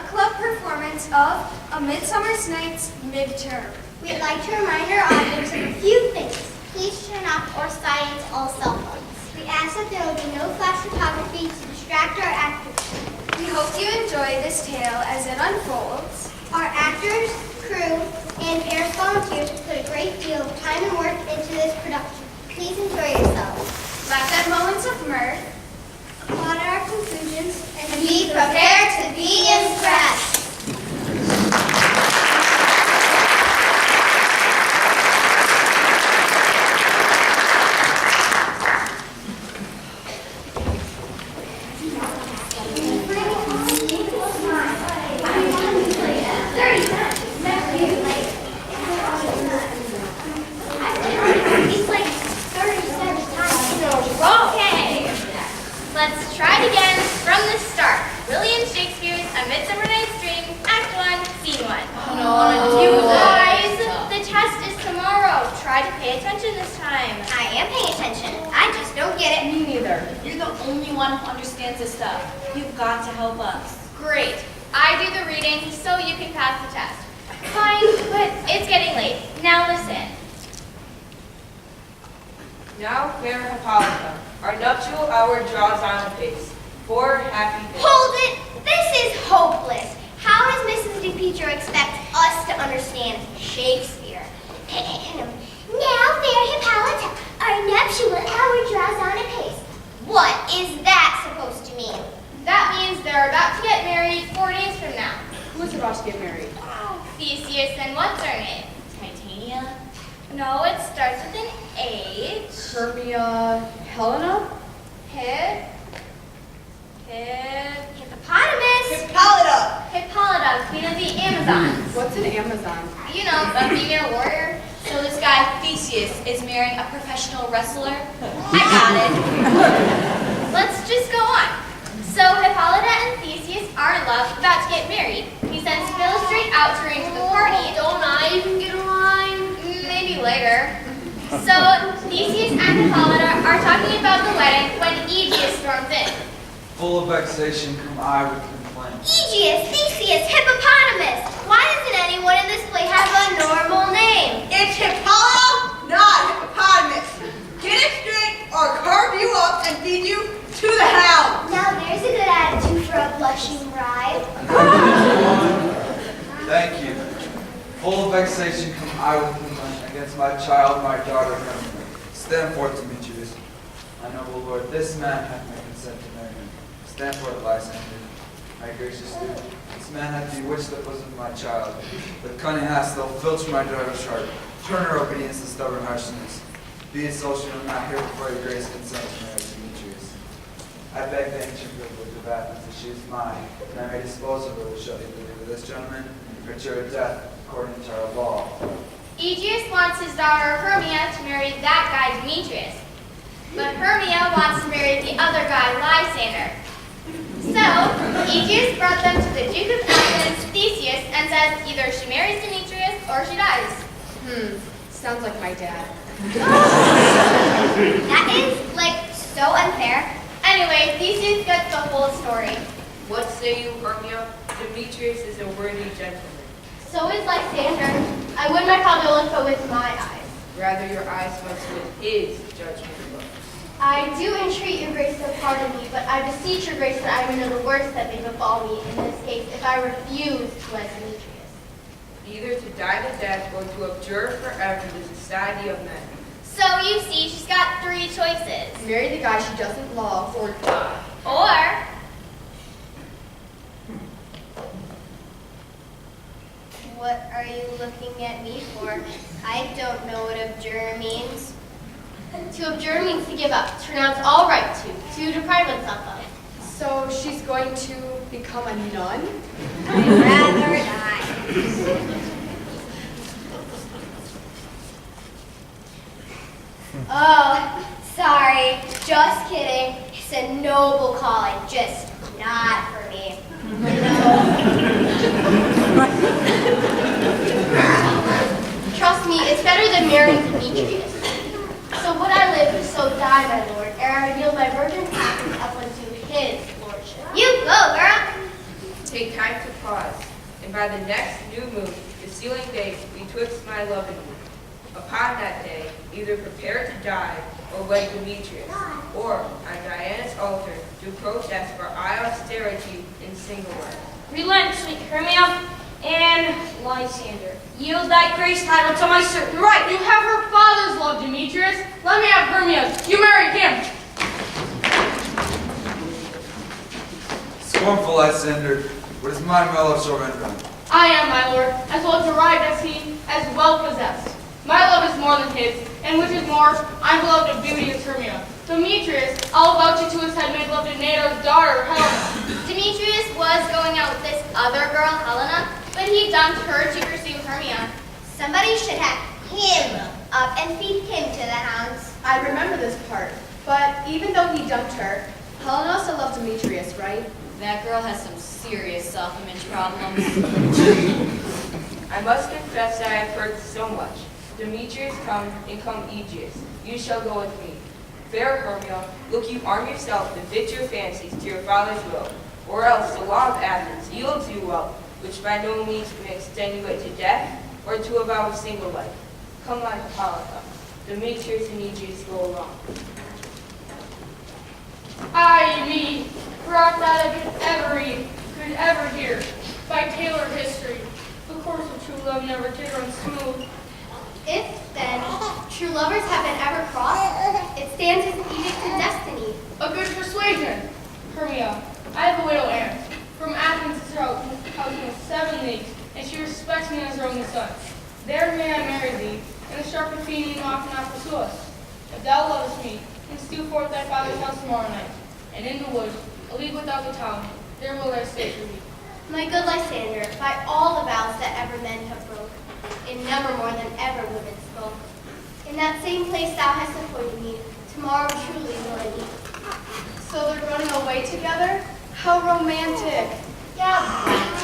book club performance of A Midsummer's Night's Midterm. We'd like to remind our audience of a few things. Please turn off or silence all cell phones. We ask that there will be no flash photography to distract our actors. We hope you enjoy this tale as it unfolds. Our actors, crew, and parents volunteers put a great deal of time and work into this production. Please enjoy yourselves. Laugh at moments of mirth. Applaud our conclusions And be prepared to be impressed. Let's try it again from the start. William Shakespeare's A Midsummer Night's Dream, Act 1, Scene 1. You guys, the test is tomorrow. Try to pay attention this time. I am paying attention. I just don't get it. Me neither. You're the only one who understands this stuff. You've got to help us. Great. I do the reading so you can pass the test. Fine, but it's getting late. Now listen. Now, fair Hippolyta, our nuptial hour draws on apace. 4 happy days. Hold it! This is hopeless. How does Mrs. DePietro expect us to understand Shakespeare? Now, fair Hippolyta, our nuptial hour draws on apace. What is that supposed to mean? That means they're about to get married 4 days from now. Who's about to get married? Theseus and what's her name? Titania? No, it starts with an H. Hermia? Helena? Hippopotamus. Hippolyta, queen of the Amazons. What's an Amazon? You know, a female warrior. So this guy, Theseus, is marrying a professional wrestler? I got it. Let's just go on. So Hippolyta and Theseus are in love, about to get married. He sends Philostrate out to arrange the party. Don't I even get a line? Maybe later. So Theseus and Hippolyta are talking about the wedding when Aegeus storms in. Full of vexation come I with complaint. Aegeus, Theseus, Hippopotamus. Why doesn't anyone in this play have a normal name? It's Hippolyta, not Hippopotamus. Get it straight or carve you up and feed you to the hounds. Now there's a good attitude for a blushing bride. Thank you. Full of vexation come I with complaint against my child, my daughter, Hermia. Stand forth, Demetrius. My noble lord, this man hath my consent to marry him. Stand forth, Lysander. My gracious duke, this man hath bewitched the bosom of my child. With cunning hast thou filched my daughter's heart. Turn her obedience to stubborn harshness. Be it so she will not hear before your grace consent to marry Demetrius. I beg the ancient privilege of Athens that she is mine, and I may dispose of her which shall either leave this gentleman or to her death according to our law. Aegeus wants his daughter Hermia to marry that guy Demetrius. But Hermia wants to marry the other guy, Lysander. So, Aegeus brought them to the Duke of Athens, Theseus, and says either she marries Demetrius or she dies. Sounds like my dad. That is, so unfair. Anyway, Theseus gets the whole story. What say you, Hermia? Demetrius is a worthy gentleman. So is Lysander. I win my Calligrapha with my eyes. Rather your eyes must with his judgment book. I do entreat your grace to pardon me, but I beseech your grace that I may know the worst that may befall me in this case if I refuse to wed Demetrius. Either to die the death or to abjure forever the society of men. So you see, she's got 3 choices. Marry the guy she doesn't love or die. Or What are you looking at me for? I don't know what abjure means. to abjure means to give up, to renounce all right to deprive oneself of. So she's going to become a nun? I'd rather die. Oh, sorry. Just kidding. It's a noble calling, just not for me. Trust me, it's better than marrying Demetrius. So would I live, so die, my lord, ere I reveal my virgin passions up unto his lordship. You go, girl. Take time to pause. rise, and by the next new moon, the sealing date betwixt my love and you. Upon that day, either prepare to die or wed Demetrius, or on Diana's altar do protest for austerity in single life. Relent, sweet Hermia and Lysander. Yield thy grace title to my certain right. You have her father's love, Demetrius. Let me have Hermia's. You marry him. Scornful Lysander, what is mine, my love shall render. I am, my lord, as well derived as he, as well possessed. My love is more than his, and which is more, I'm beloved of beauty as Hermia. Demetrius, I'll vouch it to his head made love to Nato's daughter, Helena. Demetrius was going out with this other girl, Helena, but he dumped her to pursue Hermia. Somebody should have him up and feed him to the hounds. I remember this part, but even though he dumped her, Helena also loved Demetrius, right? That girl has some serious self-image problems. I must confess that I have heard so much. Demetrius come, and come Aegeus. You shall go with me. Fair Hermia, look you arm yourself to fit your fancies to your father's will, or else the law of Athens yields you wealth, which by no means may extenuate to death, or to a vow of single life. Come, my Hippolyta. Demetrius and Aegeus go along. Ay me, brought that I could ever hear, by Taylor history. The course of true love never did run smooth. If, then, true lovers have been ever crossed, it stands as an edict to destiny. A good persuasion. Hermia, I have a widow aunt. From Athens to her house in 7 leagues, and she respects me as her only son. There may I marry thee, and the sharp Athenian law cannot pursue us. If thou lovest me, then steal forth thy father's house tomorrow night, and in the wood, a league without the town, there will I stay for thee. My good Lysander, by all the vows that ever men have broke, in number more than ever women spoke, in that same place thou hast appointed me, tomorrow truly will I meet. So they're running away together? How romantic. Yeah,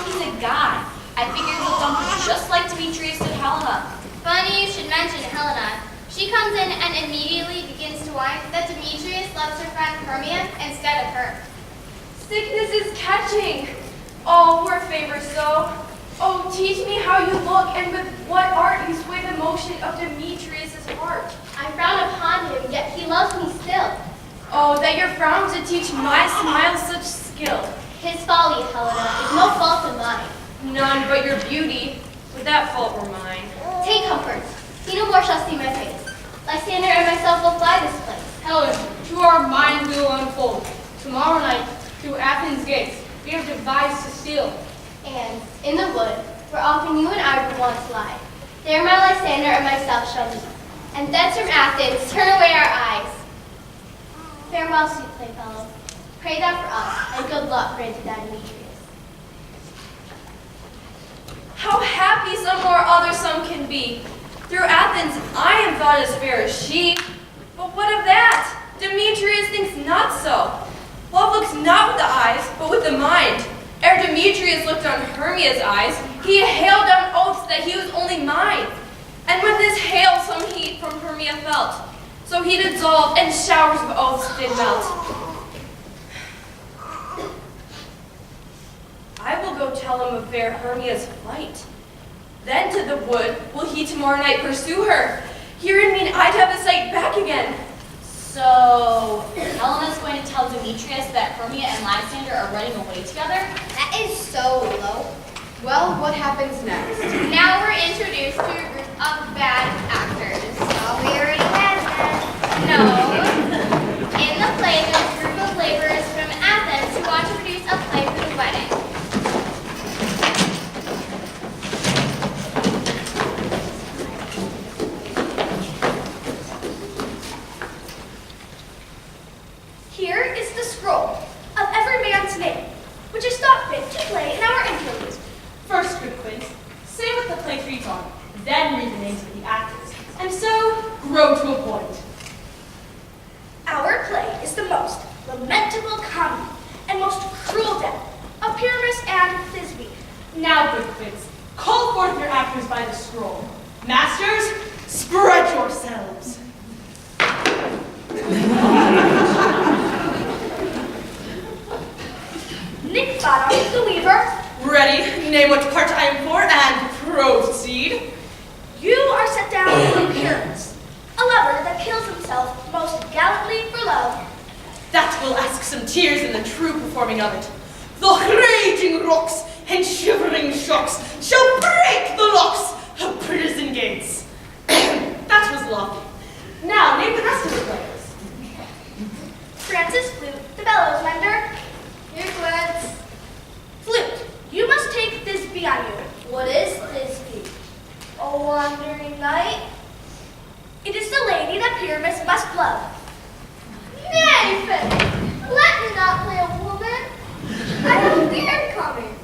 he's a guy. I figured he'll dump her just like Demetrius and Helena. Funny you should mention Helena. She comes in and immediately begins to whine that Demetrius loves her friend Hermia instead of her. Sickness is catching. Oh, poor favor so. Oh, teach me how you look, and with what art you sway the motion of Demetrius' heart. I frown upon him, yet he loves me still. Oh, that your frown to teach my smile such skill. His folly, Helena, is no fault of mine. None but your beauty, would that fault were mine. Take comfort. He no more shall see my face. Lysander and myself will fly this place. Helen, to our mind we will unfold. Tomorrow night, through Athens' gates, we have devised to steal. And in the wood, where often you and I would once lie, there my Lysander and myself shall meet. And thence from Athens turn away our eyes. Farewell, sweet playfellow. Pray thou for us, and good luck granted thy Demetrius. How happy some or other some can be. Through Athens I am thought as fair as she. But what of that? Demetrius thinks not so. Love looks not with the eyes, but with the mind. Ere Demetrius looked on Hermia's eyes, he hailed down oaths that he was only mine. And with his hail some heat from Hermia felt. So he dissolved, and showers of oaths did melt. I will go tell him of fair Hermia's flight. Then to the wood will he tomorrow night pursue her. Herein mean I'd have the sight back again. So, Helena's going to tell Demetrius that Hermia and Lysander are running away together? That is so low. Well, what happens next? Now we're introduced to a group of bad actors. Oh, we already had that. No. In the play, there's a group of laborers from Athens who want to produce a play for the wedding. Here is the scroll of every man's name, which is thought fit to play in our interlude. First, good quiz, say what the play feeds on, then read the names of the actors, and so grow to a point. Our play is the most lamentable comedy and most cruel death of Pyramus and Thisbe. Now, good quiz, call forth your actors by the scroll. Masters, spread yourselves. Nick Bottom, the weaver. ready. Name what part I am for and proceed. You are set down for appearance, a lover that kills himself most gallantly for love. That will ask some tears in the true performing of it. The raging rocks and shivering shocks shall break the locks of prison gates. That was lovely. Now name the rest of the players. Francis Flute, the bellows mender. Here, Quince. Flute, you must take this bee on you. What is this bee? A wandering knight. It is the lady that Pyramus must love. Nay, Faye, let me not play a woman. I have a beard coming.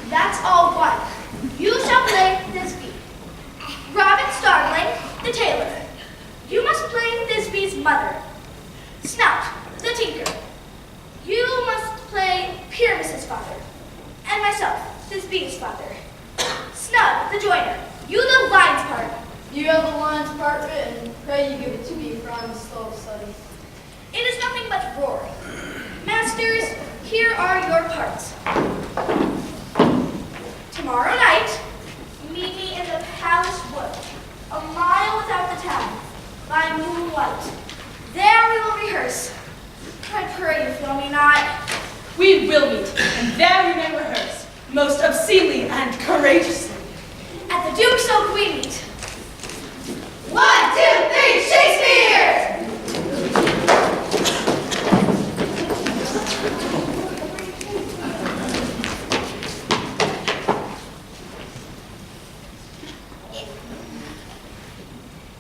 That's all one. You shall play this bee. Robin Starveling, the tailor. You must play this bee's mother. Snout, the tinker. You must play Pyramus's father. And myself, this bee's father. Snug, the joiner. You the lion's part. You have the lion's part written. Pray you give it to me, for I am slow of study. It is nothing but roaring. Masters, here are your parts. Tomorrow night, meet me in the palace wood, a mile without the town, by moonlight. There we will rehearse. I pray you feel me not. We will meet, and there we may rehearse, most obscenely and courageously. At the Duke's Oak we meet. 1, 2, 3, Shakespeare!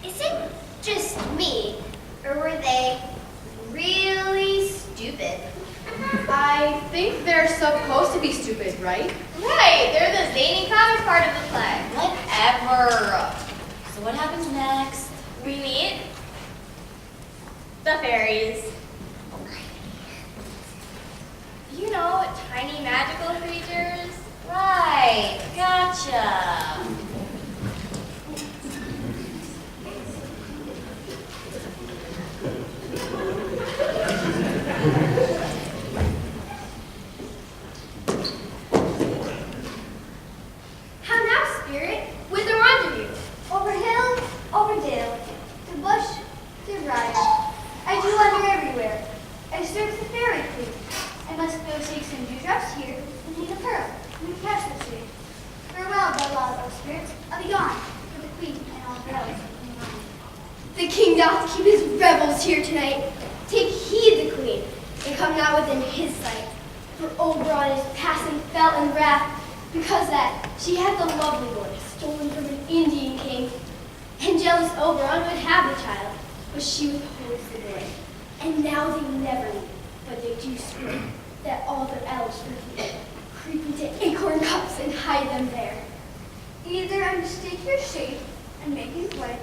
Is it just me, or were they really stupid? I think they're supposed to be stupid, right? Right, they're the zany comic part of the play. Whatever. So what happens next? We meet the fairies. You know, tiny magical creatures. Right, gotcha. How now, spirit, whither wander you? Over hill, over dale, to bush, to briar. I do wander everywhere. I search the fairy queen. I must go take some dewdrops here and take a pearl from the castle tree. Farewell, beloved of spirits. I'll be gone for the queen and all her elves. The king doth keep his revels here tonight. Take heed, the queen, and come not within his sight. For Oberon is passing fell in wrath, because that she had the lovely boy stolen from an Indian king. And jealous Oberon would have the child, but she withholds the boy. And now they never leave, but they do swear that all their elves reveal, creep into acorn cups and hide them there. Either I mistake your shape and make you play,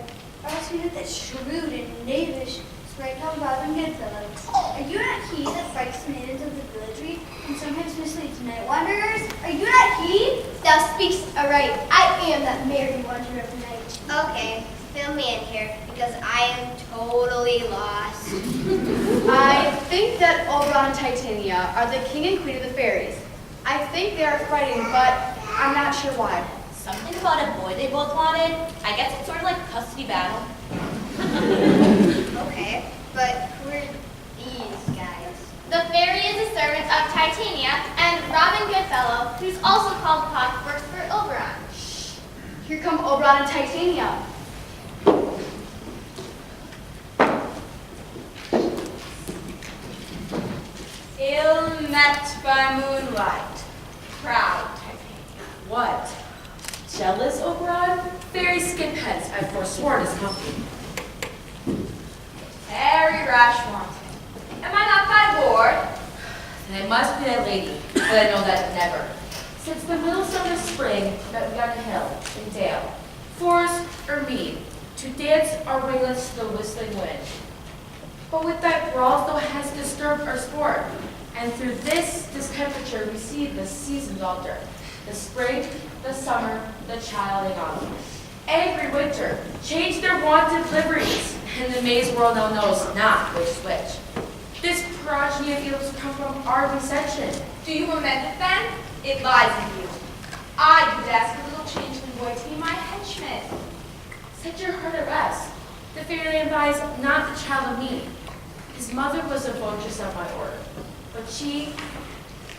or else we know that shrewd and knavish sprite called Robin Goodfellow. Are you not he that frights the maidens of the villagery and sometimes misleads night wanderers? Are you not he? Thou speakst aright. I am that merry wanderer of the night. Okay, fill me in here, because I am totally lost. I think that Oberon and Titania are the king and queen of the fairies. I think they are fighting, but I'm not sure why. Something about a boy they both wanted. I guess it's sort of like a custody battle. Okay, but who are these guys? The fairy is a servant of Titania, and Robin Goodfellow, who's also called Puck, works for Oberon. Here come Oberon and Titania. Ill met by moonlight, proud Titania. What? Jealous, Oberon? Fairy skipheads I've forsworn his company. Very rash wanton. Am I not thy ward? And it must be that lady, but I know that never. Since the middle summer spring that we on hill and dale, forest or mead, to dance our ringlets to the whistling wind. But with thy brawls thou hast disturbed our sport, and through this discomfiture we see the seasons alter. The spring, the summer, the childing autumn. Angry winter, change their wonted liveries, and the maze world now knows not which is which. This progeny of evils come from our descension. Do you amend it then? It lies in you. I could ask a little changeling boy to be my henchman. Set your heart at rest. The fairyland buys not the child of me. His mother was a votress of my order, but she,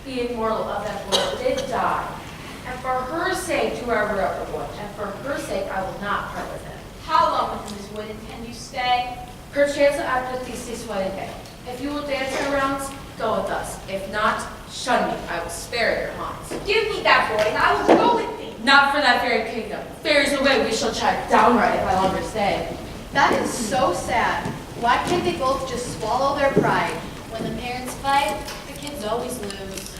being mortal of that world, did die. And for her sake do I rear up a boy, and for her sake I will not part with him. How long within this wood intend you stay? Perchance after this wedding day. If you will dance your rounds, go with us. If not, shun me. I will spare your haunts. Give me that boy, and I will go with thee. Not for that fairy kingdom. Fairies away, we shall chat downright if I longer stay. That is so sad. Why can't they both just swallow their pride? When the parents fight, the kids always lose.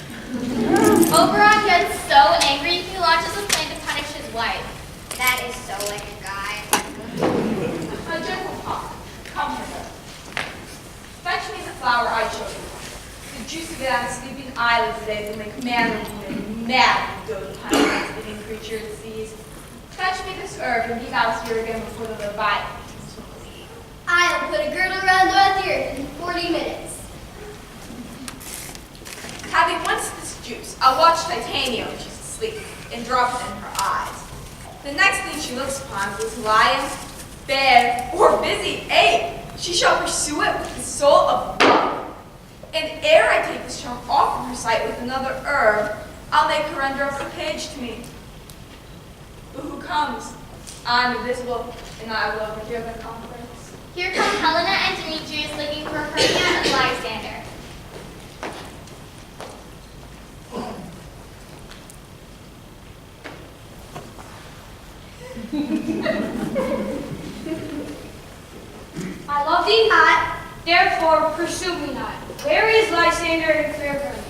Oberon gets so angry he launches a plan to punish his wife. That is so like a guy. My gentle pop, come hither. Fetch me the flower I chose you. The juice of it on sleeping eyelids today will make manly women mad and go to punish living creature disease. Fetch me this herb and be out here again before the Leviathan. I'll put a girdle around the ear in 40 minutes. Having once this juice, I'll watch Titania when she's asleep and drop it in her eyes. The next thing she looks upon is lion, bear, or busy ape. She shall pursue it with the soul of love. And ere I take this charm off from her sight with another herb, I'll make her render up her page to me. But who comes? I'm invisible, and I will overhear their conference. Here come Helena and Demetrius looking for Hermia and Lysander. I love thee not, therefore pursue me not. Where is Lysander and fair Hermia?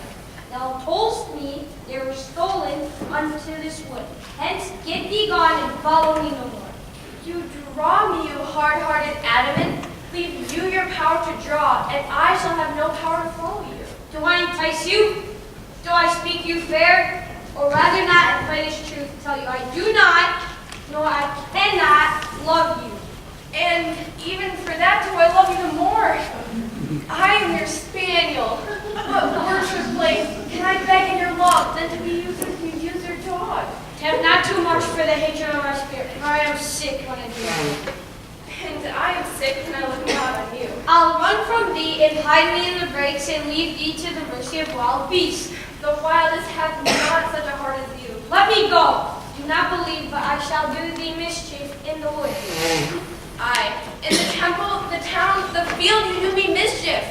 Thou toldst me they were stolen unto this wood. Hence get thee gone and follow me no more. You draw me, you hard-hearted adamant. Leave you your power to draw, and I shall have no power to follow you. Do I entice you? Do I speak you fair? Or rather not, and plainest truth, tell you I do not, nor I cannot love you. And even for that, do I love you the more? I am your spaniel. What worship place can I beg in your love than to be used as you use your dog? Have not too much for the hatred of my spirit, for I am sick when I do that. And I am sick when I look out on you. I'll run from thee and hide me in the brakes and leave thee to the mercy of wild beasts. The wildest have not such a heart as you. Let me go. Do not believe, but I shall do thee mischief in the wood. Aye, in the temple, the town, the field, you do me mischief.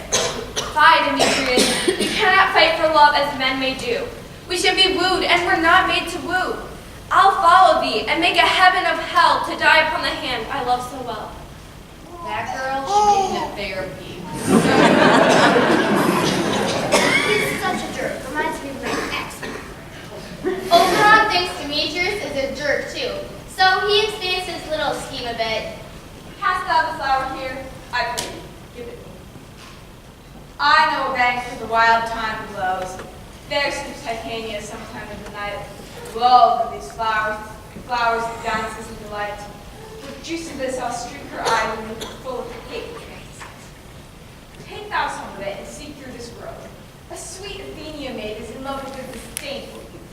Fie, Demetrius, we cannot fight for love as men may do. We should be wooed, and we're not made to woo. I'll follow thee, and make a heaven of hell to die upon the hand I love so well. That girl should be in therapy. He's such a jerk. Reminds me of my ex. Oberon thinks Demetrius is a jerk too, so he expands his little scheme a bit. Hast thou the flower here? I pray thee, give it me. I know a bank where the wild time blows. There sleeps Titania sometime in the night. Lulled with these flowers, dances and delight. With juice of this I'll streak her eye with me full of hate fancies. Take thou some of it and seek through this grove. A sweet Athenia maid is in love with a disdainful youth.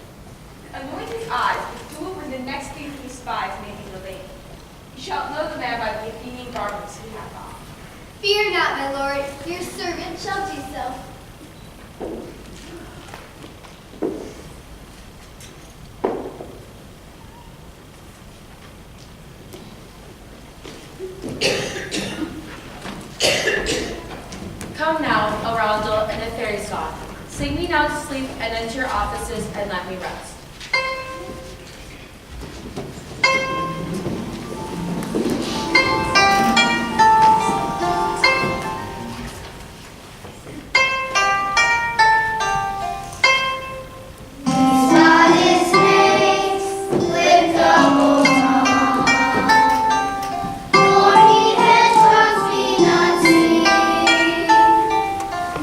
Anoint his eyes with dew when the next thing he spies may be related. You shall know the man by the Athenian garments he hath on. Fear not, my lord. Your servant shall do so. Come now, Arundel and the fairy song. Sing me now to sleep and enter your offices and let me rest.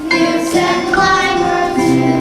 Newts and climbers too.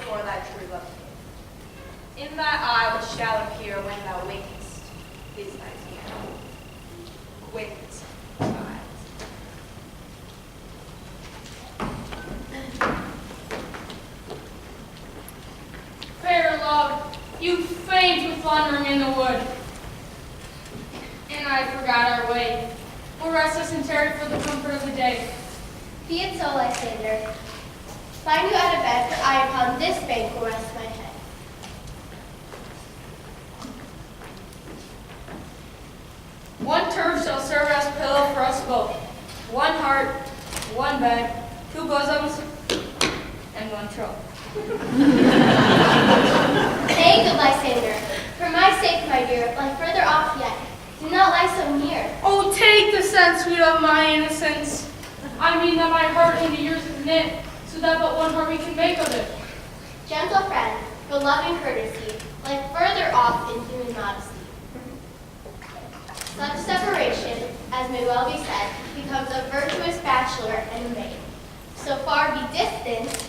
before thy true love came. In thy eye which shall appear when thou wakest is thy tear. Wakest eyes. Fair love, you faint with wandering in the wood. And I forgot our way. We'll rest us and tarry for the comfort of the day. Be it so, Lysander. Find you out of bed, for I upon this bank will rest my head. One turf shall serve as pillow for us both. One heart, one bed, two bosoms, and one trunk. Nay, good Lysander, for my sake, my dear, lie further off yet. Do not lie so near. Oh, take the sense, sweet of my innocence. I mean that my heart into yours is knit, so that but one heart we can make of it. Gentle friend, for love and courtesy, lie further off in human modesty. Such separation, as may well be said, becomes a virtuous bachelor and a maid. So far be distant.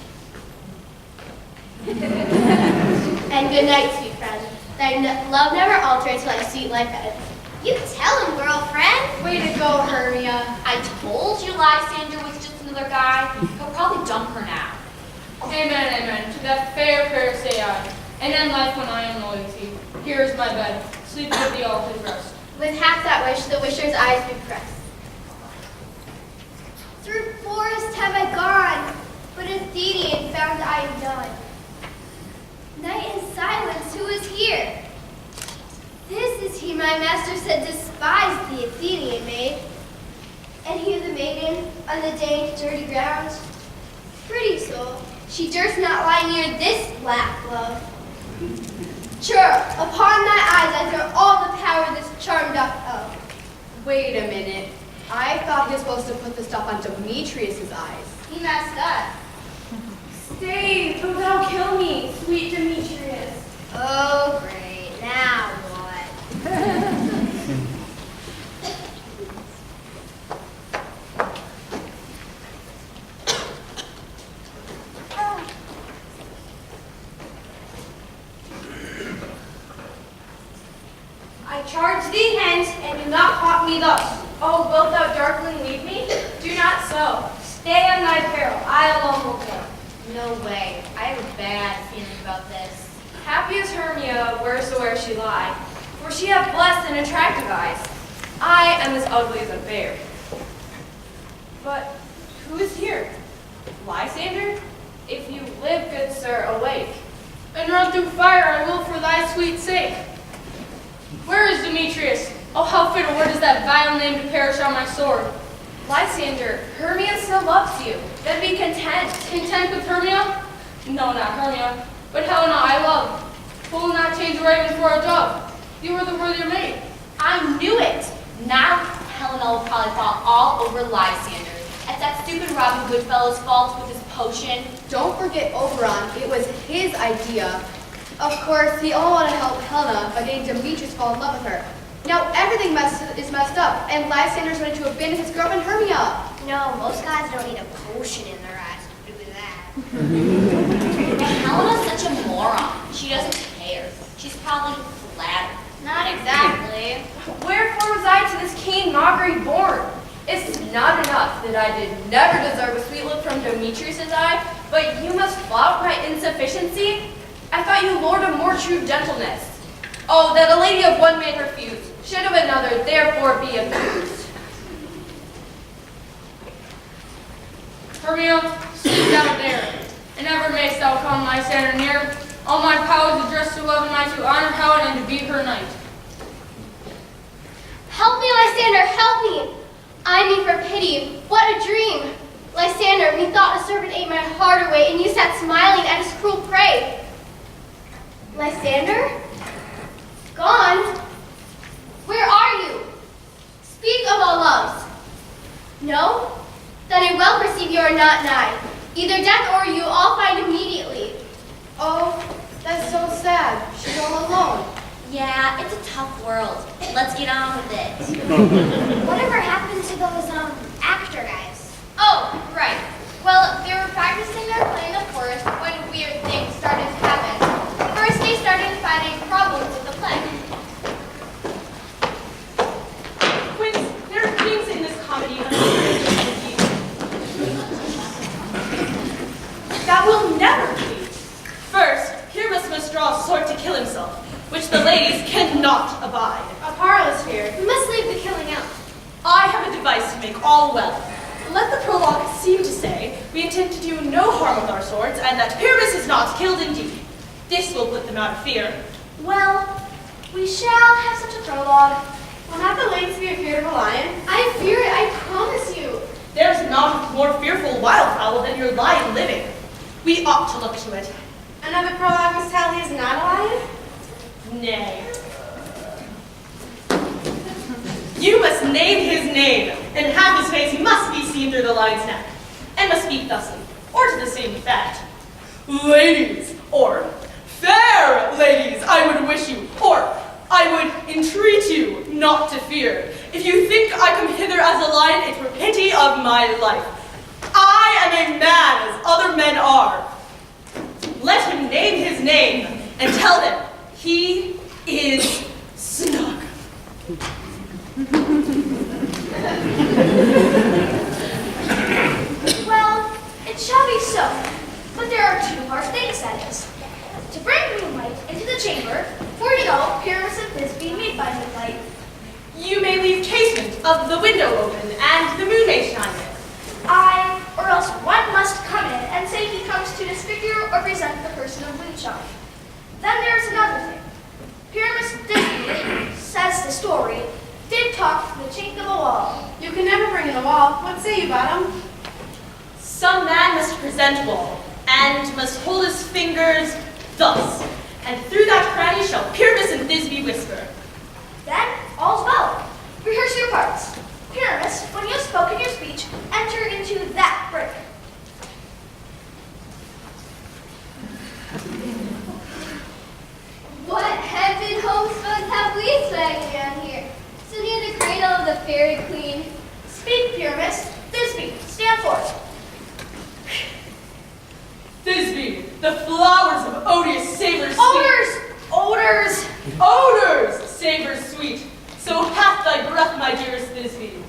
And good night, sweet friend. Thy love never alters till thy sweet life ends. You tell him, girlfriend. Way to go, Hermia. I told you Lysander was just another guy. He'll probably dump her now. Amen, amen. To that fair prayer say I. And end life when I am loyalty. Here is my bed. Sleep with thee all his rest. With half that wish, the wisher's eyes be pressed. Through forest have I gone, but Athenian found I am done. Night and silence, who is here? This is he my master said despised the Athenian maid. And here the maiden on the dank, dirty ground. Pretty soul, she durst not lie near this black glove. Sure, upon thy eyes I throw all the power this charm doth owe. Wait a minute. I thought he was supposed to put the stuff on Demetrius's eyes. He messed up. Stay, or thou kill me, sweet Demetrius. Oh, great. Now what? I charge thee hence, and do not haunt me thus. Oh, wilt thou darkling leave me? Do not so. Stay on thy peril, I alone will go. No way. I have a bad feeling about this. Happy is Hermia, wheresoever she lie, for she hath blessed and attractive eyes. I am as ugly as a bear. But who is here? Lysander? If you live, good sir, awake. And run through fire I will for thy sweet sake. Where is Demetrius? Oh, how fit a word is that vile name to perish on my sword. Lysander, Hermia still loves you. Then be content. Content with Hermia? No, not Hermia, but Helena I love. Who will not change a raven for a dove? You are the worthier maid. I knew it. Now Helena will probably fall all over Lysander. It's that stupid Robin Goodfellow's fault with his potion. Don't forget Oberon. It was his idea. Of course, he only wanted to help Helena by getting Demetrius to fall in love with her. Now everything is messed up, and Lysander's ready to abandon his girlfriend Hermia. No, most guys don't need a potion in their eyes to do that. Helena's such a moron. She doesn't care. She's probably flattered. Not exactly. Wherefore was I to this keen mockery born? It's not enough that I did never deserve a sweet look from Demetrius's eye, but you must flout my insufficiency? I thought you lord of more true gentleness. Oh, that a lady of one man refused, should of another therefore be abused. Hermia, sleep thou there, and never mayst thou come Lysander near. All my powers addressed to love and might to honor Helen and to be her knight. Help me, Lysander, help me! I need for pity. What a dream! Lysander, methought a serpent ate my heart away, and you sat smiling at his cruel prey. Lysander? Gone? Where are you? Speak of all loves. No? Then I well perceive you are not nigh. Either death or you all find immediately. Oh, that's so sad. She's all alone. Yeah, it's a tough world. Let's get on with it. Whatever happened to those, actor guys? Oh, right. Well, they were practicing their play in the forest when weird things started the ladies cannot abide. A parlous fear. We must leave the killing out. I have a device to make all well. Let the prologue seem to say we intend to do no harm with our swords, and that Pyramus is not killed indeed. This will put them out of fear. Well, we shall have such a prologue. Will not the lynx be afraid of a lion? I fear it, I promise you. There's not a more fearful wildfowl than your lion living. We ought to look to it. Another prologue must tell he is not a lion? Nay. You must name his name, and half his face must be seen through the lion's neck, and must speak thusly, or to the same effect. Ladies, or fair ladies, I would wish you, or I would entreat you not to fear. If you think I come hither as a lion, it were pity of my life. I am a man as other men are. Let him name his name, and tell them he is Snug. Well, it shall be so. But there are two hard things, that is. To bring moonlight into the chamber, for you know, Pyramus and Thisbe meet by moonlight. You may leave casement of the window open, and the moon may shine in. Aye, or else one must come in and say he comes to disfigure or present the person of moonshine. Then there is another thing. Pyramus Thisbe, says the story, did talk to the chink of a wall. You can never bring in a wall. What say you, Bottom? Some man must present wall, and must hold his fingers thus, and through that cranny shall Pyramus and Thisbe whisper. Then, all's well. Rehearse your parts. Pyramus, when you have spoken your speech, enter into that break. What heaven homespuns have we spent down here? So near the cradle of the fairy queen. Speak, Pyramus. Thisbe, stand forth. Thisbe, the flowers of odious savors sweet. Odors! Odors, savors sweet. So hath thy breath, my dearest Thisbe.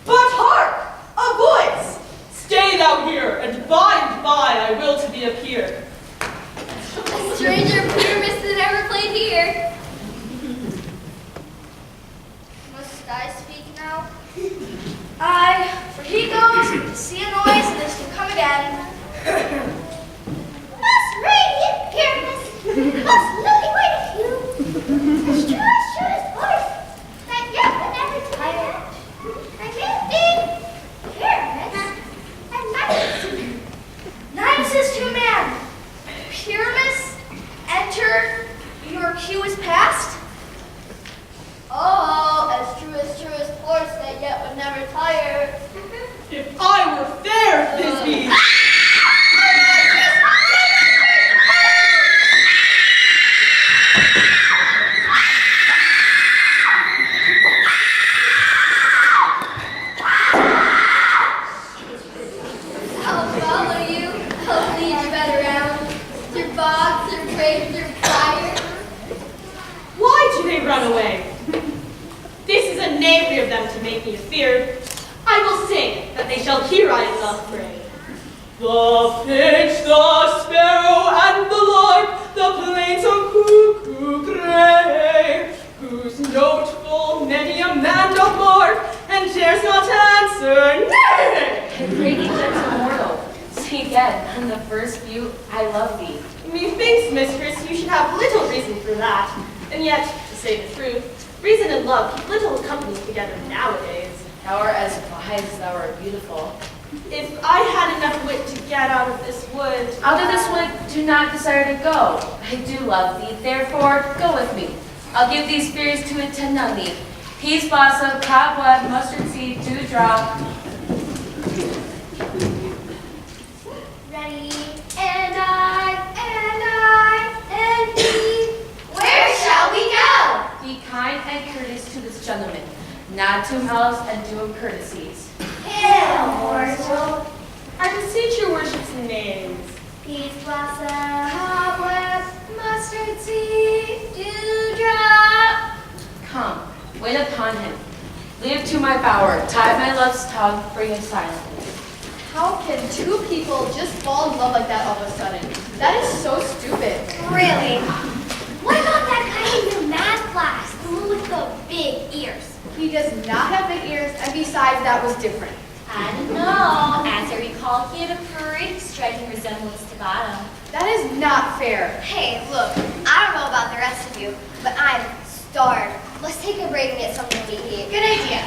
But hark, a voice! Stay thou here, and by I will to thee appear. A stranger Pyramus that ever played here. Must I speak now? Aye, for he goes to see a noise and is to come again. Most radiant Pyramus, most lily white hue, as true as voice, that yet would never tire. I may be Pyramus, and Nice is to a man. Pyramus, enter. Your cue is past. oh, as true as horse that yet would never tire. If I were fair, Thisbe. I'll follow you. I'll lead you right around. Through bogs, through brake, through fire. Why do they run away? This is a knavery of them to make me afeard. I will sing that they shall hear I doth pray. The finch, the sparrow, and the lark, the plaintive cuckoo gray, whose note full many a man doth mark, and dares not answer nay. And greedy gentle mortal, see again, on the first view, I love thee. Methinks, mistress, you should have little reason for that. And yet, to say the truth, reason and love keep little company together nowadays. Thou art as wise as thou art beautiful. If I had enough wit to get out of this wood... Out of this wood, do not desire to go. I do love thee, therefore, go with me. I'll give these fears to attend on thee. Peas blossom, cobweb, mustard seed, dewdrop. Ready, and me. Where shall we go? Be kind and courteous to this gentleman, not to malice and do him courtesies. Hail, mortal. I beseech your worship's names. Peas blossom, cobweb, mustard seed, dewdrop. Come, wait upon him. Leave to my bower, tie my love's tongue, bring him silently. How can two people just fall in love like that all of a sudden? That is so stupid. Really? What about that kind of class, the one with the big ears. He does not have big ears, and besides, that was different. I don't know. As I recall, he had a pretty striking resemblance to Bottom. That is not fair. Hey, look, I don't know about the rest of you, but I'm starved. Let's take a break and get something to eat. Good idea.